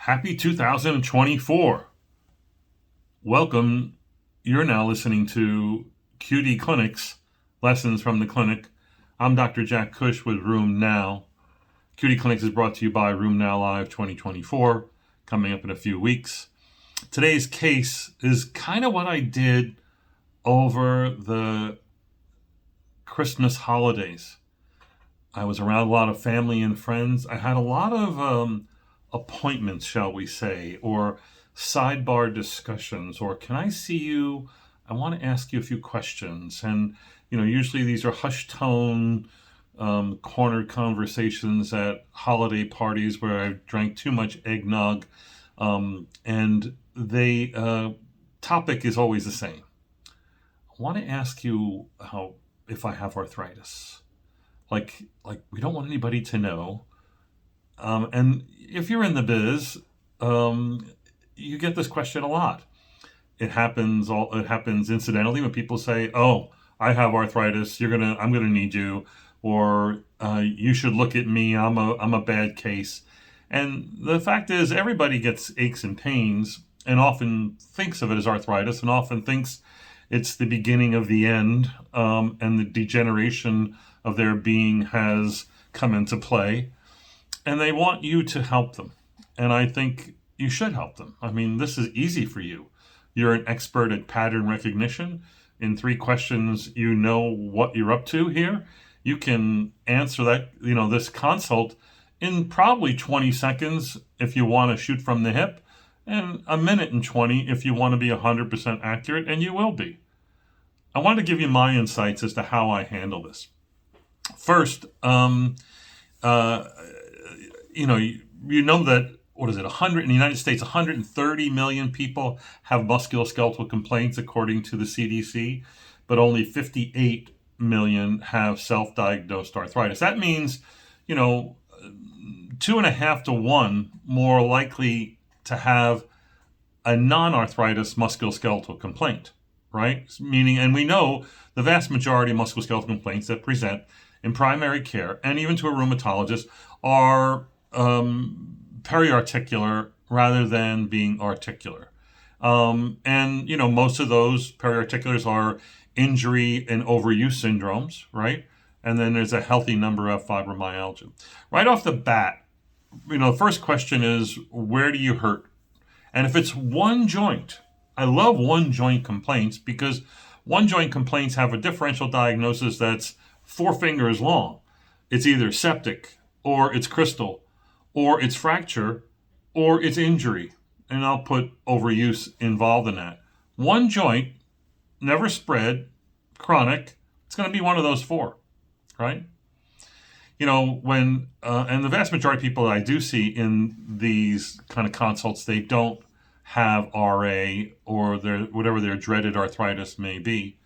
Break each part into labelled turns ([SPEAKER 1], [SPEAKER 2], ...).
[SPEAKER 1] Happy 2024. Welcome. You're now listening to QD Clinics, Lessons from the Clinic. I'm Dr. Jack Cush with RheumNow. QD Clinics is brought to you by RheumNow.live 2024, coming up in a few weeks. Today's case is kind of what I did over the Christmas holidays. I was around a lot of family and friends. I had a lot of appointments, shall we say, or sidebar discussions, or can I see you? I want to ask you a few questions. And, usually these are hushed tone, cornered conversations at holiday parties where I've drank too much eggnog. And the topic is always the same. I want to ask you if I have arthritis. Like we don't want anybody to know. And if you're in the biz, you get this question a lot. It happens incidentally when people say, "Oh, I have arthritis. I'm gonna need you," or "You should look at me. I'm a bad case." And the fact is, everybody gets aches and pains, and often thinks of it as arthritis, and often thinks it's the beginning of the end, and the degeneration of their being has come into play. And they want you to help them. And I think you should help them. I mean, this is easy for you. You're an expert at pattern recognition. In 3 questions, you know what you're up to here. You can answer that, this consult in probably 20 seconds if you want to shoot from the hip, and a minute and 20 if you want to be 100% accurate, and you will be. I want to give you my insights as to how I handle this. First, you know that, in the United States, 130 million people have musculoskeletal complaints according to the CDC, but only 58 million have self-diagnosed arthritis. That means, 2.5 to 1 more likely to have a non-arthritis musculoskeletal complaint, right? Meaning, and we know the vast majority of musculoskeletal complaints that present in primary care and even to a rheumatologist are periarticular rather than being articular. And most of those periarticulars are injury and overuse syndromes, right? And then there's a healthy number of fibromyalgia. Right off the bat, the first question is, where do you hurt? And if it's one joint, I love one joint complaints because one joint complaints have a differential diagnosis that's 4 fingers long. It's either septic, or it's crystal, or it's fracture, or it's injury. And I'll put overuse involved in that. One joint, never spread, chronic, it's going to be one of those 4, right? And the vast majority of people that I do see in these kind of consults, they don't have RA or whatever their dreaded arthritis may be.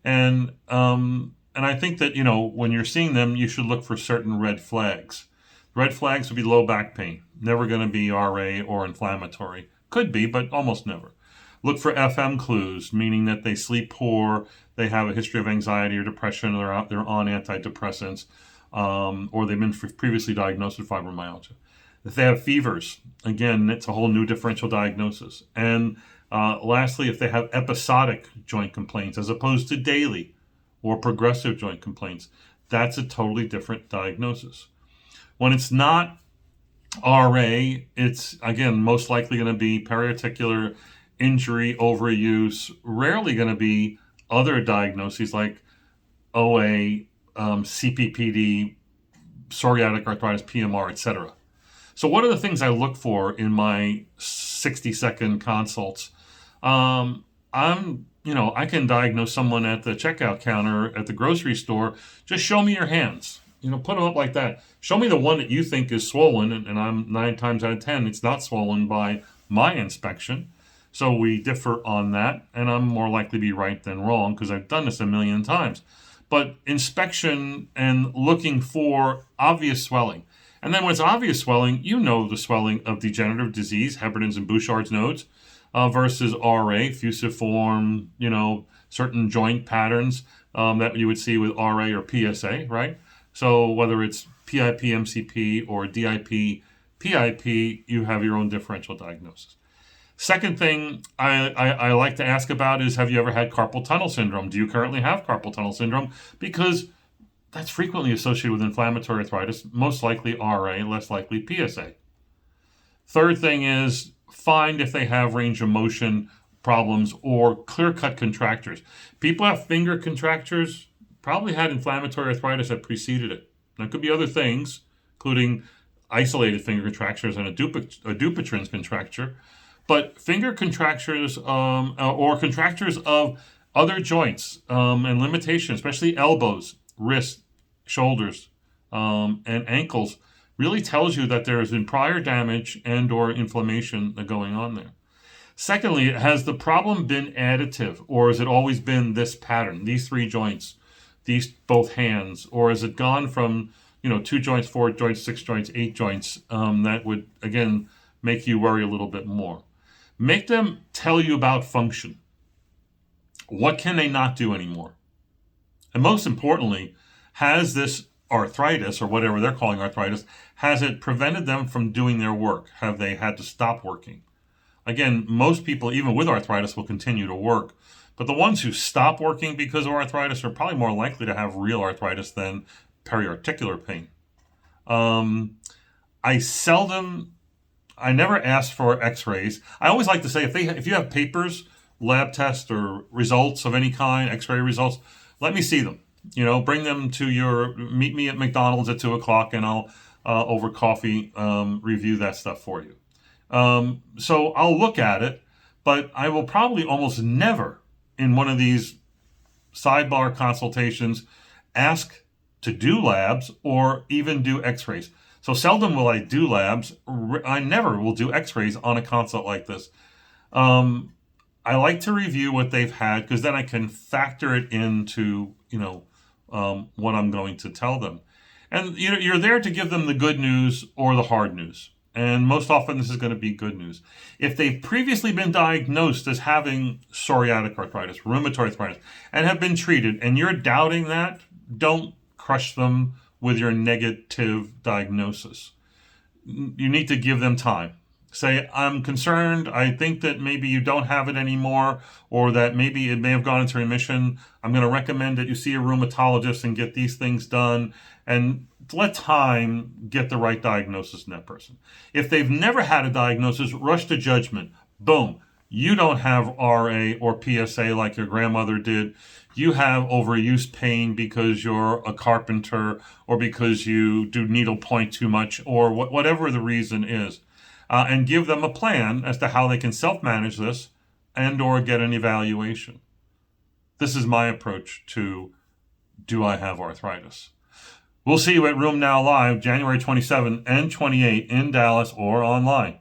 [SPEAKER 1] And I think that, when you're seeing them, you should look for certain red flags. Red flags would be low back pain. Never going to be RA or inflammatory. Could be, but almost never. Look for FM clues, meaning that they sleep poor, they have a history of anxiety or depression, or they're on antidepressants, or they've been previously diagnosed with fibromyalgia. If they have fevers, again, it's a whole new differential diagnosis. And lastly, if they have episodic joint complaints as opposed to daily or progressive joint complaints, that's a totally different diagnosis. When it's not RA, it's, again, most likely going to be periarticular injury, overuse, rarely going to be other diagnoses like OA, CPPD, psoriatic arthritis, PMR, etc. So what are the things I look for in my 60-second consults? I can diagnose someone at the checkout counter at the grocery store. Just show me your hands. Put them up like that. Show me the one that you think is swollen, and I'm 9 times out of 10, it's not swollen by my inspection. So we differ on that, and I'm more likely to be right than wrong because I've done this a million times. But inspection and looking for obvious swelling. And then when it's obvious swelling, the swelling of degenerative disease, Heberden's and Bouchard's nodes, versus RA, fusiform, certain joint patterns that you would see with RA or PSA, right? So whether it's PIP, MCP, or DIP, PIP, you have your own differential diagnosis. Second thing I like to ask about is, have you ever had carpal tunnel syndrome? Do you currently have carpal tunnel syndrome? Because that's frequently associated with inflammatory arthritis, most likely RA, less likely PSA. Third thing is, find if they have range of motion problems or clear-cut contractures. People have finger contractures, probably had inflammatory arthritis that preceded it. That could be other things, including isolated finger contractures and a Dupuytren's contracture. But finger contractures or contractures of other joints and limitations, especially elbows, wrists, shoulders, and ankles, really tells you that there has been prior damage and or inflammation going on there. Secondly, has the problem been additive, or has it always been this pattern, these 3 joints, these both hands, or has it gone from 2 joints, 4 joints, 6 joints, 8 joints? That would, again, make you worry a little bit more. Make them tell you about function. What can they not do anymore? And most importantly, has this arthritis, or whatever they're calling arthritis, has it prevented them from doing their work? Have they had to stop working? Again, most people, even with arthritis, will continue to work. But the ones who stop working because of arthritis are probably more likely to have real arthritis than periarticular pain. I never ask for x-rays. I always like to say, if you have papers, lab tests, or results of any kind, x-ray results, let me see them. Bring them to meet me at McDonald's at 2:00, and I'll, over coffee, review that stuff for you. So I'll look at it, but I will probably almost never in one of these sidebar consultations ask to do labs or even do x-rays. So seldom will I do labs. I never will do x-rays on a consult like this. I like to review what they've had, because then I can factor it into, what I'm going to tell them. And you're there to give them the good news or the hard news. And most often this is going to be good news. If they've previously been diagnosed as having psoriatic arthritis, rheumatoid arthritis, and have been treated, and you're doubting that, don't crush them with your negative diagnosis. You need to give them time. Say, I'm concerned. I think that maybe you don't have it anymore, or that maybe it may have gone into remission. I'm going to recommend that you see a rheumatologist and get these things done, and let time get the right diagnosis in that person. If they've never had a diagnosis, rush to judgment. Boom. You don't have RA or PSA like your grandmother did. You have overuse pain because you're a carpenter, or because you do needlepoint too much, or whatever the reason is. And give them a plan as to how they can self-manage this and or get an evaluation. This is my approach to, do I have arthritis? We'll see you at RheumNow.live, January 27 and 28 in Dallas, or online.